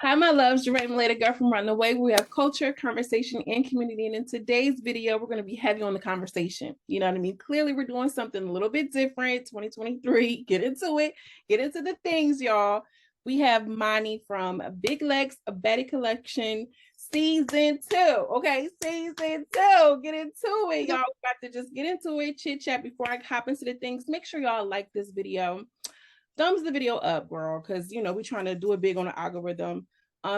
Hi, my loves. Jeray Maleta, girl from Run Away. We have culture, conversation, and community. And in today's video, we're going to be heavy on the conversation. You know what I mean? Clearly, we're doing something a little bit different. 2023. Get into it. Get into the things, y'all. We have Monii from Big Lex Baddie Collection, season 2. Okay, season 2. Get into it, y'all. We're about to just get into it, chit chat before I hop into the things. Make sure y'all like this video. Thumbs the video up, girl, because you know we're trying to do it big on the algorithm.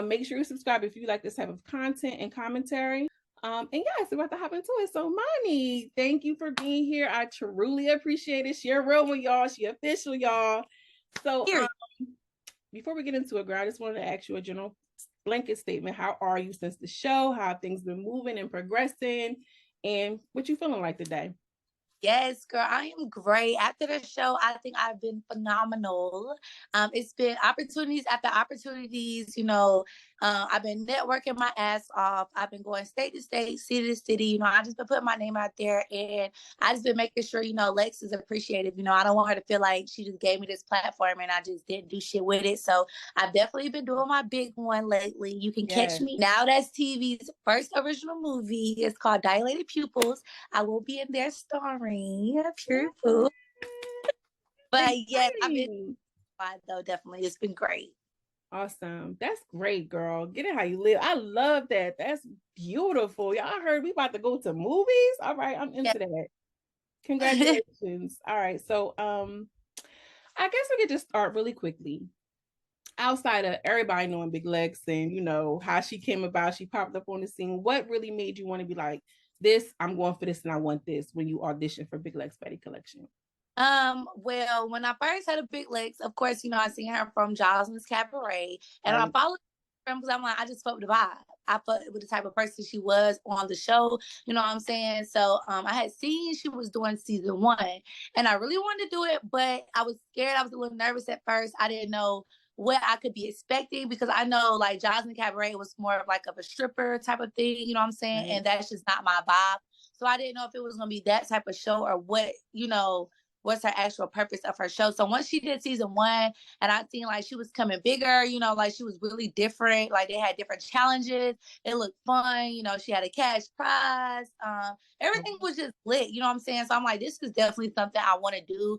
Make sure you subscribe if you like this type of content and commentary. And yes, we're about to hop into it. So, Monii, thank you for being here. I truly appreciate it. She a real one, y'all. She official, y'all. So, before we get into it, girl, I just wanted to ask you a general blanket statement. How are you since the show? How have things been moving and progressing? And what you feeling like today? Yes, girl, I am great. After the show, I think I've been phenomenal. It's been opportunities after opportunities. I've been networking my ass off. I've been going state to state, city to city. I just been putting my name out there, and I just been making sure, Lex is appreciative. I don't want her to feel like she just gave me this platform and I just didn't do shit with it. So I've definitely been doing my big one lately. You can catch me now. That's TV's first original movie. It's called Dilated Pupils. I will be in there starring. Pure food. But yes, I've been though, definitely. It's been great. Awesome. That's great, girl. Get it how you live. I love that. That's beautiful. Y'all heard we about to go to movies. All right, I'm into that. Congratulations. All right. So I guess we could just start really quickly. Outside of everybody knowing Big Lex and how she came about, she popped up on the scene. What really made you want to be like, this, I'm going for this and I want this when you auditioned for Big Lex Baddie Collection? Well, when I first had a Big Lex, of course, I seen her from Joseline's Cabaret, and I followed her because I'm like, I just fucked with the vibe. I fucked with the type of person she was on the show. You know what I'm saying? So I had seen she was doing season 1, and I really wanted to do it, but I was scared. I was a little nervous at first. I didn't know what I could be expecting because I know like Joseline Cabaret was more of like a stripper type of thing. You know what I'm saying? And that's just not my vibe. So I didn't know if it was gonna be that type of show or what. What's her actual purpose of her show. So once she did season 1 and I seen like she was coming bigger, like she was really different, like they had different challenges. It looked fun. She had a cash prize. Everything was just lit. You know what I'm saying? So I'm like, this is definitely something I want to do.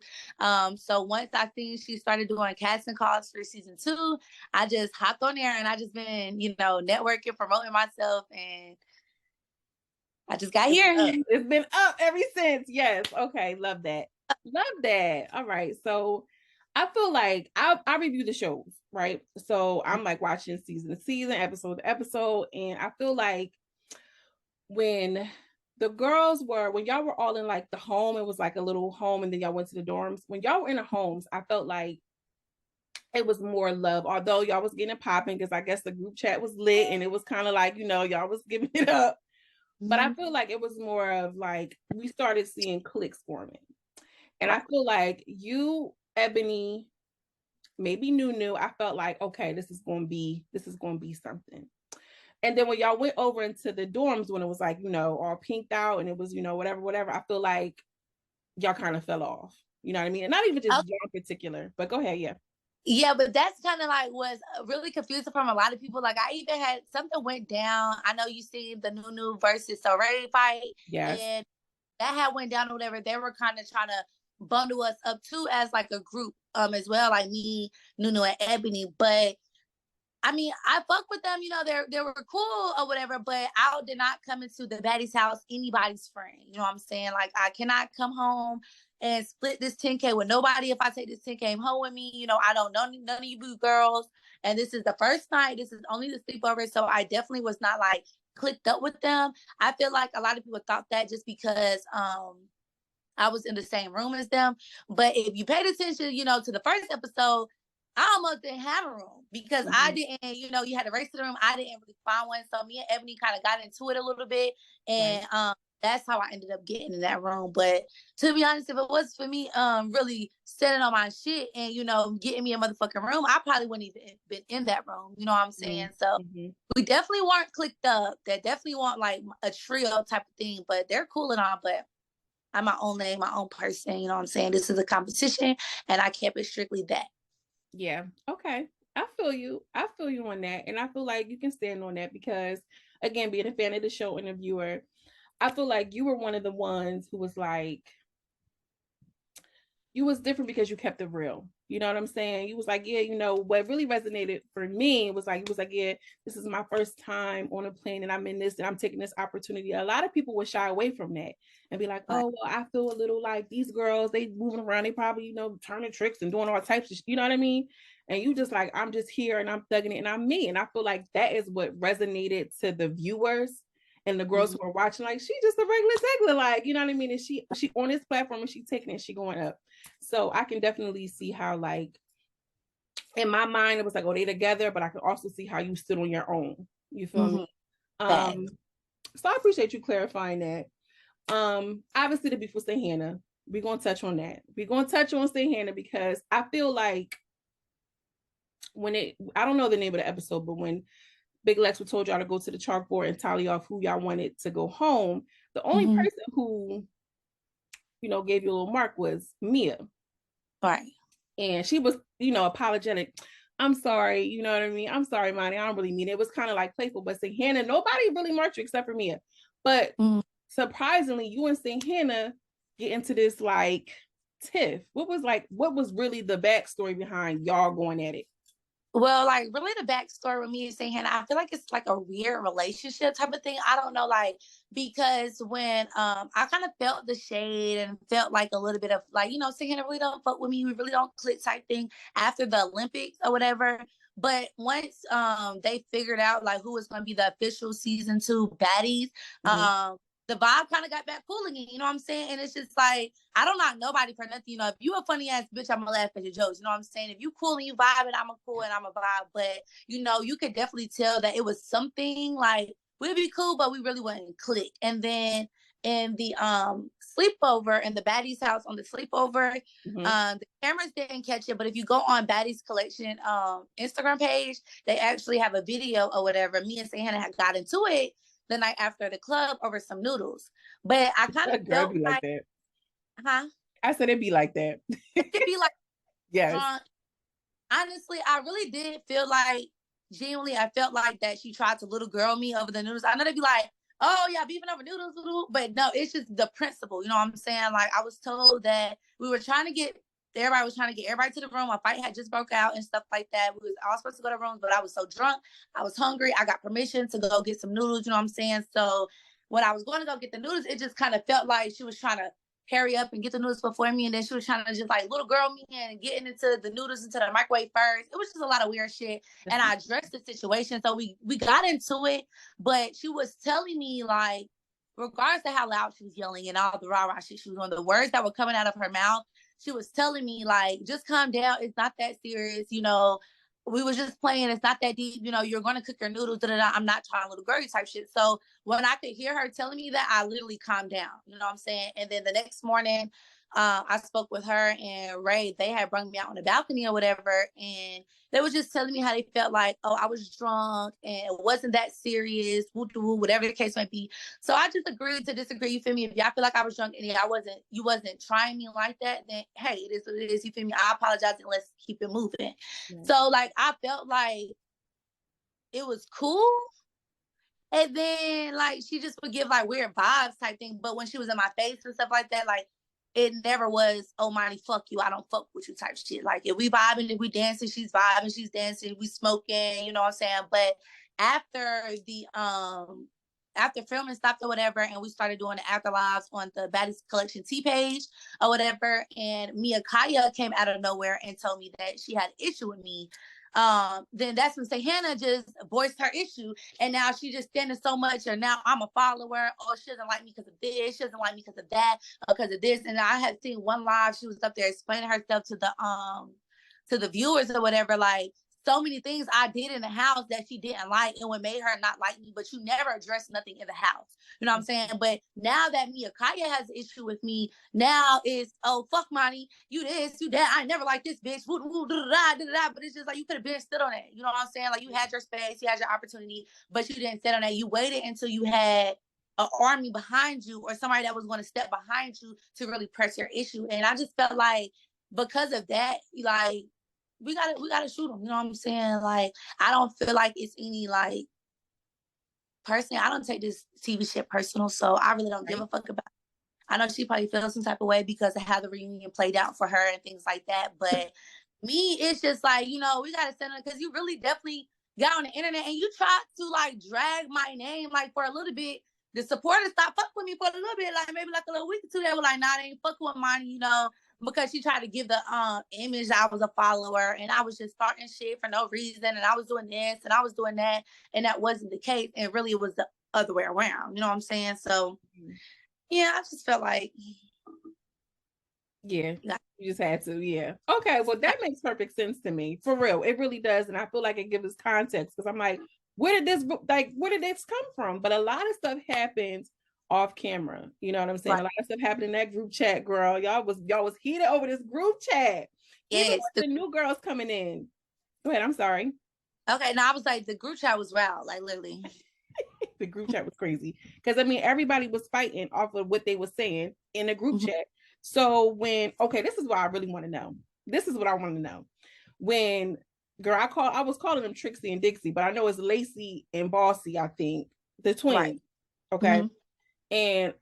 So once I seen she started doing casting calls for season 2, I just hopped on there and I just been, networking, promoting myself, and I just got here. It's been up ever since. Yes. Okay. Love that. Love that. All right. So I feel like I review the shows, right? So I'm like watching season to season, episode to episode. And I feel like when y'all were all in like the home, it was like a little home, and then y'all went to the dorms. When y'all were in the homes, I felt like it was more love, although y'all was getting popping because I guess the group chat was lit and it was kind of like, y'all was giving it up. But I feel like it was more of like we started seeing cliques forming. And I feel like you, Ebony, maybe Nunu, I felt like, okay, this is gonna be something. And then when y'all went over into the dorms, when it was like, all pinked out and it was, whatever, I feel like y'all kind of fell off. You know what I mean? And not even just y'all in particular, but go ahead, yeah. Yeah, but that's kind of like was really confusing from a lot of people. Like I even had something went down. I know you seen the Nunu versus Soraya fight. Yes. And that had went down or whatever. They were kind of trying to bundle us up too as like a group as well, like me, Nunu, and Ebony. But I mean, I fuck with them, they were cool or whatever, but I did not come into the Baddies house anybody's friend. You know what I'm saying? Like I cannot come home and split this 10K with nobody. If I take this 10K home with me, I don't know none of you boo girls. And this is the first night. This is only the sleepover. So I definitely was not like clicked up with them. I feel like a lot of people thought that just because I was in the same room as them. But if you paid attention, to the first episode, I almost didn't have a room because I didn't, you had to race to the room. I didn't really find one. So me and Ebony kind of got into it a little bit. And that's how I ended up getting in that room. But to be honest, if it was for me really standing on my shit and, getting me a motherfucking room, I probably wouldn't even been in that room. You know what I'm saying? So we definitely weren't clicked up. They definitely weren't like a trio type of thing, but they're cool and all. But I'm my own name, my own person. You know what I'm saying? This is a competition and I kept it strictly that. Yeah. Okay. I feel you. I feel you on that. And I feel like you can stand on that because, again, being a fan of the show and a viewer, I feel like you were one of the ones who was like, you was different because you kept it real. You know what I'm saying? You was like, yeah, you know, what really resonated for me was like, it was like, yeah, this is my first time on a plane and I'm in this and I'm taking this opportunity. A lot of people would shy away from that and be like, Right. oh, well, I feel a little like these girls, they moving around, they probably, you know, turning tricks and doing all types of, you know what I mean? And you just like, I'm just here and I'm thugging it and I'm me. And I feel like that is what resonated to the viewers and the girls who are watching, like, she just a regular, like, you know what I mean? And she on this platform and she taking it, she going up. So I can definitely see how, like, in my mind, it was like, oh, they together, but I can also see how you stood on your own. You feel me? Thanks. So I appreciate you clarifying that. Obviously the beef with Sayhana, we're gonna touch on that. We're gonna touch on Sayhana because I feel like I don't know the name of the episode, but when Big Lex told y'all to go to the chalkboard and tally off who y'all wanted to go home, the only person who, you know, gave you a little mark was Mia. Right. And she was, you know, apologetic. I'm sorry, you know what I mean? I'm sorry, Monii. I don't really mean it. It was kind of like playful, but Sayhana, nobody really marked you except for Mia. But surprisingly, you and Sayhana get into this like tiff. What was really the backstory behind y'all going at it? Well, like really the backstory with me and Sayhana, I feel like it's like a weird relationship type of thing. I don't know, like because when I kind of felt the shade and felt like a little bit of like, you know, Sayhana really don't fuck with me, we really don't click type thing after the Olympics or whatever. But once they figured out like who was gonna be the official season 2 baddies, the vibe kind of got back cool again, you know what I'm saying? And it's just like, I don't knock nobody for nothing. You know, if you a funny ass bitch, I'm gonna laugh at your jokes. You know what I'm saying? If you cool and you vibing, I'm a cool and I'm a vibe. But you know, you could definitely tell that it was something like we'd be cool, but we really wouldn't click. And then in the sleepover in the Baddies house on the sleepover, the cameras didn't catch it. But if you go on Baddies collection Instagram page, they actually have a video or whatever. Me and Sayhana had got into it the night after the club over some noodles. But I kind of felt like that. Huh? I said it'd be like that. It'd be like, yes. Honestly, I really did feel like, genuinely, I felt like that she tried to little girl me over the noodles. I know they'd be like, oh, yeah, beefing over noodles, but no, it's just the principle. You know what I'm saying? Like, I was told that everybody was trying to get everybody to the room. A fight had just broke out and stuff like that. We was all supposed to go to rooms, but I was so drunk. I was hungry. I got permission to go get some noodles. You know what I'm saying? So when I was going to go get the noodles, it just kind of felt like she was trying to hurry up and get the noodles before me, and then she was trying to just like little girl me and getting into the noodles into the microwave first. It was just a lot of weird shit, and I addressed the situation. So we got into it, but she was telling me like, regardless of how loud she was yelling and all the rah-rah shit she was on, the words that were coming out of her mouth, she was telling me like, just calm down. It's not that serious, you know. We was just playing. It's not that deep, you know. You're gonna cook your noodles. I'm not trying little girly type shit. So when I could hear her telling me that, I literally calmed down. You know what I'm saying? And then the next morning, I spoke with her and Ray. They had brought me out on the balcony or whatever, and they was just telling me how they felt like, oh, I was drunk and it wasn't that serious, whatever the case might be. So I just agreed to disagree. You feel me? If y'all feel like I was drunk and you wasn't trying me like that, then hey, it is what it is. You feel me? I apologize and let's keep it moving. Yeah. So like I felt like it was cool. And then like she just would give like weird vibes type thing. But when she was in my face and stuff like that, like it never was, oh Monii, fuck you, I don't fuck with you type shit. Like if we vibing, if we dancing, she's vibing, she's dancing, we smoking, you know what I'm saying? But after the after filming stopped or whatever, and we started doing the after lives on the Baddies Collection T page or whatever, and Mia Kaya came out of nowhere and told me that she had an issue with me. Then that's when Sayhana just voiced her issue, and now she just standing so much, and now I'm a follower. Oh, she doesn't like me because of this, she doesn't like me because of that, because of this. And I had seen one live, she was up there explaining herself to the viewers or whatever, like so many things I did in the house that she didn't like and what made her not like me, but you never addressed nothing in the house. You know what I'm saying? But now that Mia Kaya has an issue with me, now it's, oh, fuck Monii, you this, you that, I never like this bitch, but it's just like, you could have been stood on it. You know what I'm saying? Like you had your space, you had your opportunity, but you didn't sit on that. You waited until you had an army behind you or somebody that was going to step behind you to really press your issue. And I just felt like because of that, like, we gotta shoot them. You know what I'm saying? Like, I don't feel like it's any like, personally, I don't take this TV shit personal, so I really don't give a fuck about it. I know she probably feels some type of way because of how the reunion played out for her and things like that. But me, it's just like, you know, we gotta send it because you really definitely got on the internet and you tried to like drag my name like for a little bit. The supporters stopped fucking with me for a little bit, like maybe like a little week or two. They were like, nah, they ain't fucking with Monii, you know, because she tried to give the image I was a follower and I was just starting shit for no reason and I was doing this and I was doing that, and that wasn't the case, and really it was the other way around. You know what I'm saying? So yeah, I just felt like, yeah, you just had to. Yeah. Okay. Well, that makes perfect sense to me. For real. It really does. And I feel like it gives us context because I'm like, where did this come from? But a lot of stuff happens off camera. You know what I'm saying? right. A lot of stuff happened in that group chat, girl. Y'all was heated over this group chat. Even Yes, with the new girls coming in. Go ahead. I'm sorry. okay, now I was like, the group chat was wild, like literally. The group chat was crazy because I mean everybody was fighting off of what they were saying in the group chat. So this is what I really want to know. This is what I want to know. When girl, I was calling them Trixie and Dixie, but I know it's Lacey and Bossy, I think, the twins. Right. Okay. And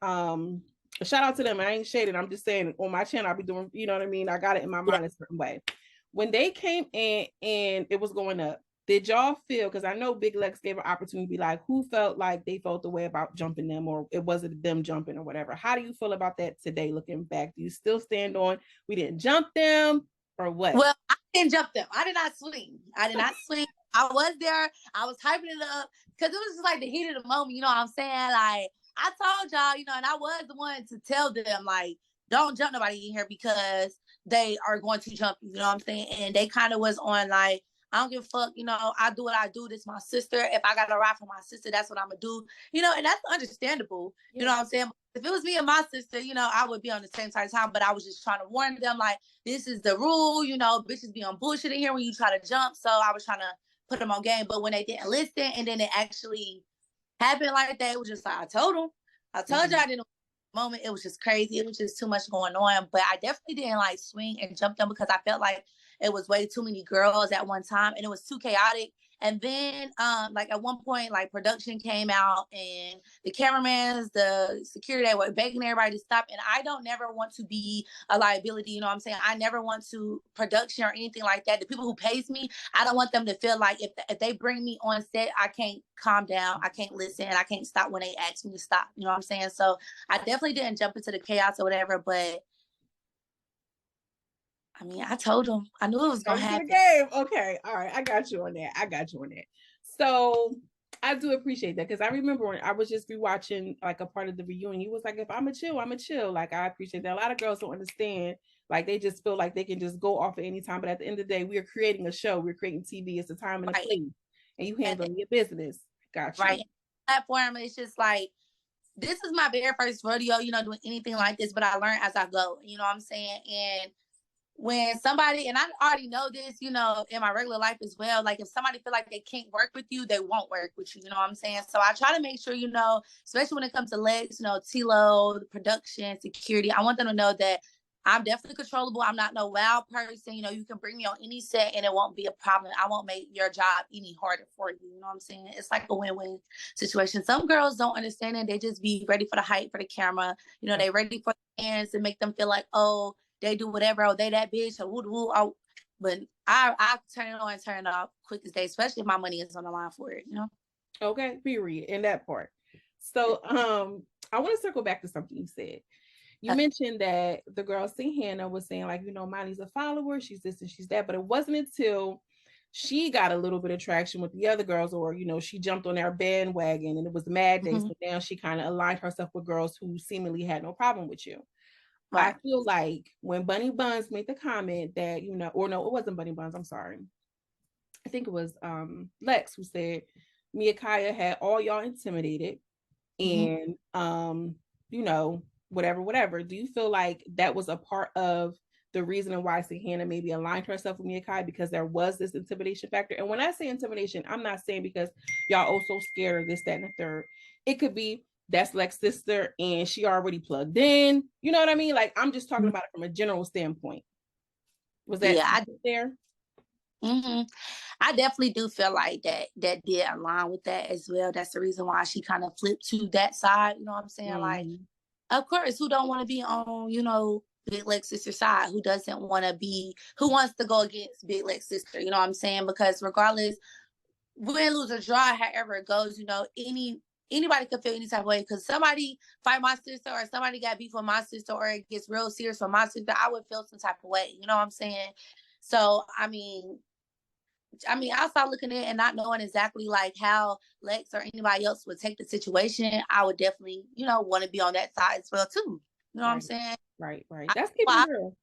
shout out to them. I ain't shaded. I'm just saying on my channel, I'll be doing, you know what I mean? I got it in my mind a certain way. When they came in and it was going up, did y'all feel, because I know Big Lex gave an opportunity to be like, who felt like they felt the way about jumping them, or it wasn't them jumping or whatever? How do you feel about that today looking back? Do you still stand on we didn't jump them or what? Well, I didn't jump them. I did not swing. I was there. I was hyping it up because it was just like the heat of the moment. You know what I'm saying? Like, I told y'all, you know, and I was the one to tell them, like, don't jump nobody in here because they are going to jump you. You know what I'm saying? And they kind of was on like, I don't give a fuck, you know, I do what I do. This is my sister. If I got to ride for my sister, that's what I'm going to do. You know, and that's understandable. Yeah. You know what I'm saying? If it was me and my sister, you know, I would be on the same side of time, but I was just trying to warn them, like, this is the rule, you know, bitches be on bullshit in here when you try to jump. So I was trying to put them on game. But when they didn't listen and then it actually happened like that, it was just like, I told you I didn't moment. It was just crazy. It was just too much going on. But I definitely didn't like swing and jump them because I felt like it was way too many girls at one time and it was too chaotic. And then like at one point, like production came out and the cameramans, the security, they were begging everybody to stop. And I don't never want to be a liability. You know what I'm saying? I never want to production or anything like that. The people who pays me, I don't want them to feel like if they bring me on set, I can't calm down. I can't listen. And I can't stop when they ask me to stop. You know what I'm saying? So I definitely didn't jump into the chaos or whatever, but I mean, I told them. I knew it was going to happen. Game. Okay. All right. I got you on that. So I do appreciate that because I remember when I was just rewatching like a part of the reunion, you was like, if I'm a chill, I'm a chill. Like, I appreciate that. A lot of girls don't understand. Like, they just feel like they can just go off at any time. But at the end of the day, we are creating a show. We're creating TV. It's a time and a place. And you handle your business. Gotcha. Right. Platform, it's just like, this is my very first rodeo, you know, doing anything like this, but I learn as I go. You know what I'm saying? And when somebody, and I already know this, you know, in my regular life as well, like if somebody feel like they can't work with you, they won't work with you. You know what I'm saying? So I try to make sure, you know, especially when it comes to Lex, you know, Tilo, the production, security, I want them to know that I'm definitely controllable. I'm not no wild person. You know, you can bring me on any set and it won't be a problem. I won't make your job any harder for you. You know what I'm saying? It's like a win-win situation. Some girls don't understand it. They just be ready for the hype, for the camera. You know, they ready for the fans and make them feel like, oh, they do whatever, or they that bitch, or woo-woo. Oh. But I turn it on and turn it off quick as day, especially if my money is on the line for it, you know? Okay, period. In that part. So I want to circle back to something you said. You mentioned that the girl Sayhana was saying, like, you know, Monii's a follower, she's this and she's that, but it wasn't until she got a little bit of traction with the other girls, or, you know, she jumped on their bandwagon and it was Mad Day. So now she kind of aligned herself with girls who seemingly had no problem with you. Right. I feel like when Bunny Buns made the comment that, you know, or no, it wasn't Bunny Buns, I'm sorry. I think it was Lex who said Mia Kaya had all y'all intimidated and you know, whatever. Do you feel like that was a part of the reason why Sayhana maybe aligned herself with Mia Kai, because there was this intimidation factor? And when I say intimidation, I'm not saying because y'all oh so scared of this, that, and the third. It could be that's Lex's sister and she already plugged in. You know what I mean? Like, I'm just talking about it from a general standpoint. Was that there? Hmm. I definitely do feel like that did align with that as well. That's the reason why she kind of flipped to that side. You know what I'm saying? Like, Mhm. of course, who don't want to be on, Big Lex sister side? Who doesn't want to be? Who wants to go against Big Lex sister? You know what I'm saying? Because regardless, win, lose, or draw, however it goes, anybody could feel any type of way. Because somebody fight my sister, or somebody got beef with my sister, or it gets real serious with my sister, I would feel some type of way. You know what I'm saying? So I start looking at it and not knowing exactly like how Lex or anybody else would take the situation. I would definitely, want to be on that side as well too. You know what I'm Right, saying? right. I That's see keeping it why. real.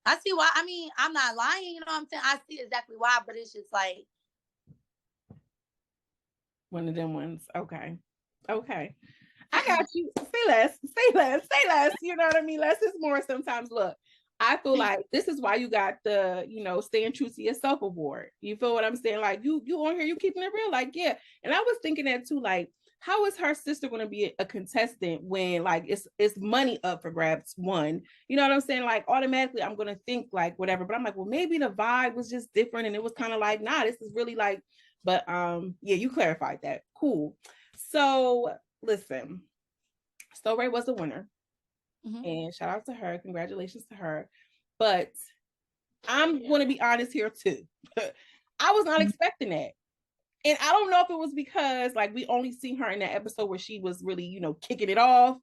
I see why. I mean, I'm not lying. You know what I'm saying? I see exactly why, but it's just like, One of them ones. Okay. Okay. I got you. Say less. Say less. Say less. You know what I mean? Less is more sometimes. Look, I feel like this is why you got the, staying true to yourself award. You feel what I'm saying? Like you on here, you keeping it real. Like, yeah. And I was thinking that too, like, how is her sister going to be a contestant when like it's money up for grabs? One, you know what I'm saying? Like automatically I'm going to think like whatever, but I'm like, well, maybe the vibe was just different and it was kind of like, nah, this is really like, but yeah, you clarified that. Cool. So listen, Sto Ray was a winner, and shout out to her. Congratulations to her. But I'm going to be honest here too. I was not expecting that. And I don't know if it was because like we only seen her in that episode where she was really, kicking it off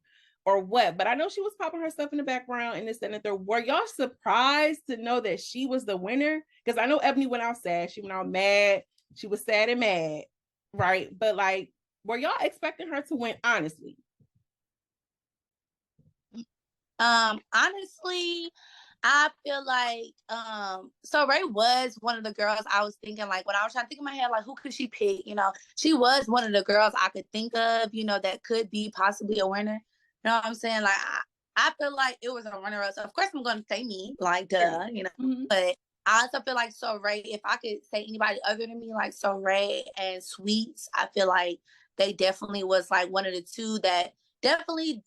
or what. But I know she was popping herself in the background and this and the third. Were y'all surprised to know that she was the winner? Because I know Ebony went out sad. She went out mad. She was sad and mad, right? But like, were y'all expecting her to win? Honestly, Honestly, I feel like so Ray was one of the girls I was thinking, like when I was trying to think in my head, like who could she pick? She was one of the girls I could think of, that could be possibly a winner. You know what I'm saying? Like I feel like it was a runner up. So of course I'm gonna say me, like duh, mm-hmm. but I also feel like So Ray, if I could say anybody other than me, like So Ray and Sweets, I feel like they definitely was like one of the two that definitely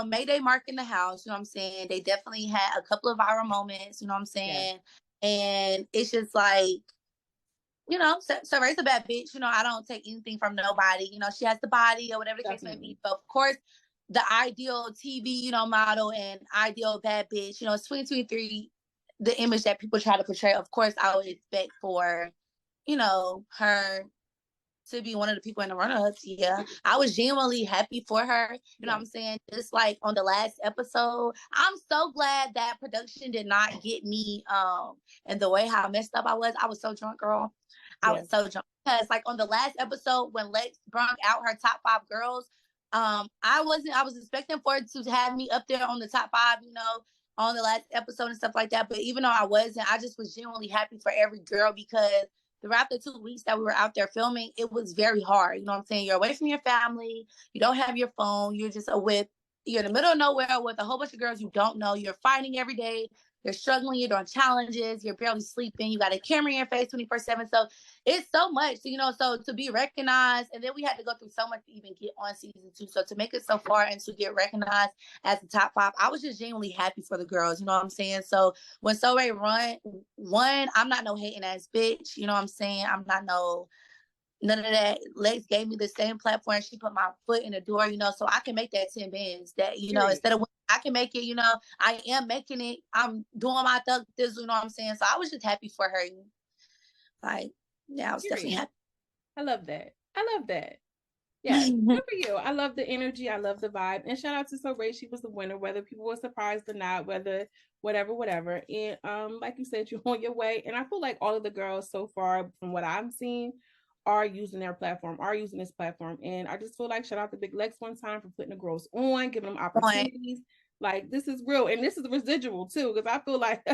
made a mark in the house. You know what I'm saying? They definitely had a couple of viral moments. You know what I'm Yeah. saying? And it's just like, so Ray's a bad bitch. I don't take anything from nobody. She has the body or whatever the case may be. Definitely. So of course, the ideal TV, model and ideal bad bitch. It's 2023, the image that people try to portray. Of course, I would expect for, her to be one of the people in the run-ups. Yeah, I was genuinely happy for her. You know what I'm saying? Just like on the last episode, I'm so glad that production did not get me and the way how messed up I was so drunk, girl. I was so drunk because like on the last episode when Lex brought out her top 5 girls, I was expecting for it to have me up there on the top 5, on the last episode and stuff like that. But even though I wasn't, I just was genuinely happy for every girl because throughout the 2 weeks that we were out there filming, it was very hard. You know what I'm saying? You're away from your family. You don't have your phone. You're just you're in the middle of nowhere with a whole bunch of girls you don't know. You're fighting every day. You're struggling. You're doing challenges. You're barely sleeping. You got a camera in your face 24/7. So it's so much. So to be recognized, and then we had to go through so much to even get on season 2. So to make it so far and to get recognized as the top 5, I was just genuinely happy for the girls. You know what I'm saying? So when So Ray won, I'm not no hating ass bitch. You know what I'm saying? I'm not none of that. Lex gave me the same platform. She put my foot in the door, so I can make that 10 bands. That, instead of I can make it, I am making it. I'm doing my thug this, you know what I'm saying? So I was just happy for her. Like, yeah, I was definitely happy. I love that. I love that. Yeah, good for you. I love the energy. I love the vibe. And shout out to So Ray. She was the winner, whether people were surprised or not, whether whatever. And like you said, you're on your way. And I feel like all of the girls so far, from what I'm seeing, are using their platform, are using this platform. And I just feel like shout out to Big Lex one time for putting the girls on, giving them opportunities. Like this is real, and this is residual too, because I feel like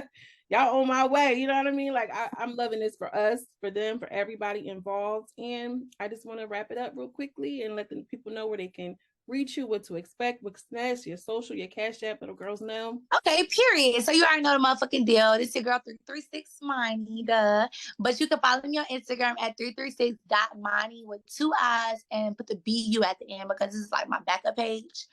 y'all on my way. You know what I mean? Like I'm loving this for us, for them, for everybody involved. And I just want to wrap it up real quickly and let the people know where they can reach you, what to expect, what's next, your social, your cash app, little girls know. Okay, period. So you already know the motherfucking deal. This your girl 336 Monii, duh. But you can follow me on Instagram at 336.monii with 2 eyes and put the BU at the end because this is like my backup page.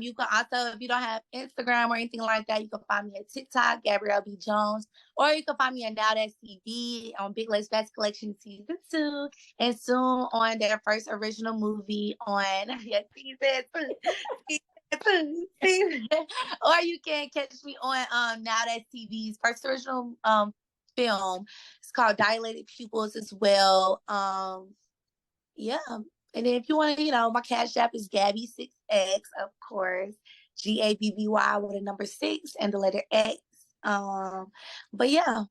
You can also, if you don't have Instagram or anything like that, you can find me at TikTok, Gabrielle B. Jones, Or you can find me on Now That's TV on Big Lex Baddie Collection Season 2, and soon on their first original movie on Season 2. Or you can catch me on Now That's TV's first original film. It's called Dilated Pupils as well. Yeah. And then if you want to, my Cash App is Gabby6X, of course. Gabby with a number 6 and the letter X. But yeah.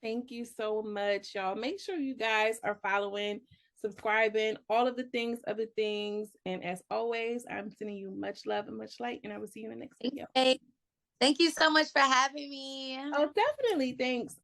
Thank you so much, y'all. Make sure you guys are following, subscribing, all of the things, other things. And as always, I'm sending you much love and much light, and I will see you in the next video. Thank you so much for having me. Oh, definitely. Thanks.